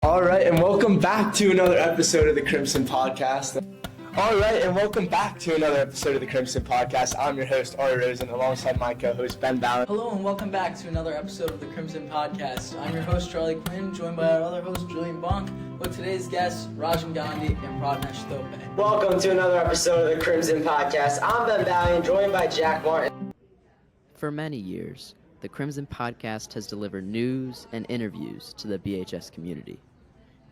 All right, and welcome back to another episode of the Crimson Podcast. I'm your host, Ari Rosen, alongside my co-host, Ben Ballard. Hello, and welcome back to another episode of the Crimson Podcast. I'm your host, Charlie Quinn, joined by our other host, Julian Bonk, with today's guests, Rajan Gandhi and Pradnesh Thope. Welcome to another episode of the Crimson Podcast. I'm Ben Ballard, joined by Jack Martin. For many years, the Crimson Podcast has delivered news and interviews to the BHS community.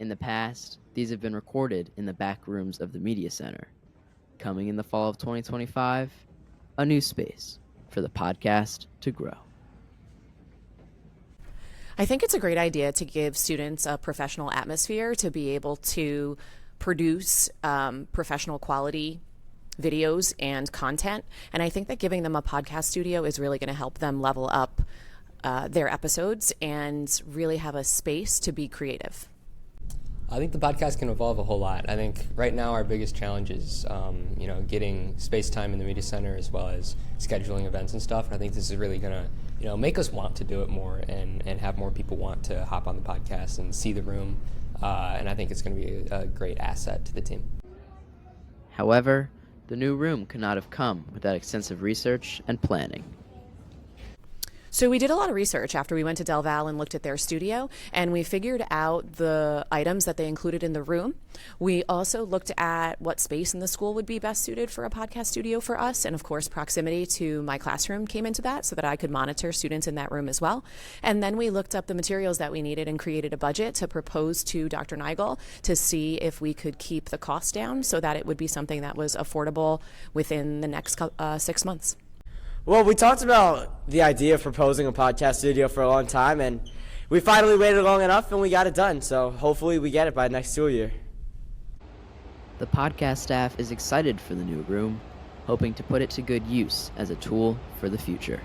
In the past, these have been recorded in the back rooms of the Media Center. Coming in the fall of 2025, a new space for the podcast to grow. I think it's a great idea to give students a professional atmosphere to be able to produce professional quality videos and content. And I think that giving them a podcast studio is really going to help them level up their episodes and really have a space to be creative. I think the podcast can evolve a whole lot. I think right now our biggest challenge is, getting space time in the media center as well as scheduling events and stuff. And I think this is really going to, make us want to do it more and have more people want to hop on the podcast and see the room. And I think it's going to be a great asset to the team. However, the new room could not have come without extensive research and planning. So we did a lot of research after we went to Del Val and looked at their studio, and we figured out the items that they included in the room. We also looked at what space in the school would be best suited for a podcast studio for us, and of course proximity to my classroom came into that so that I could monitor students in that room as well. And then we looked up the materials that we needed and created a budget to propose to Dr. Nigel to see if we could keep the cost down so that it would be something that was affordable within the next 6 months. Well, we talked about the idea of proposing a podcast studio for a long time, and we finally waited long enough and we got it done. So hopefully we get it by next school year. The podcast staff is excited for the new room, hoping to put it to good use as a tool for the future.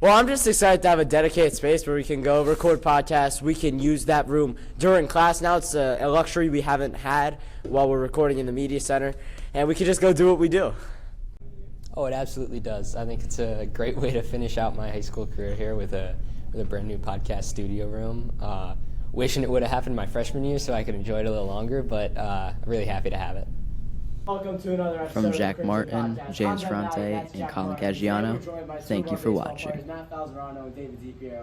Well, I'm just excited to have a dedicated space where we can go record podcasts. We can use that room during class. Now it's a luxury we haven't had while we're recording in the media center, and we can just go do what we do. Oh, it absolutely does. I think it's a great way to finish out my high school career here with a brand new podcast studio room. Wishing it would have happened my freshman year so I could enjoy it a little longer, but really happy to have it. Welcome to another episode From of the Jack Crimson Martin, Podcast. James I'm Ben Ballard, Fronte, that's and Jack Colin Martin. Caggiano, Today we're joined by two thank of you our for baseball watching. players, Matt Falzerano and David DiPiero.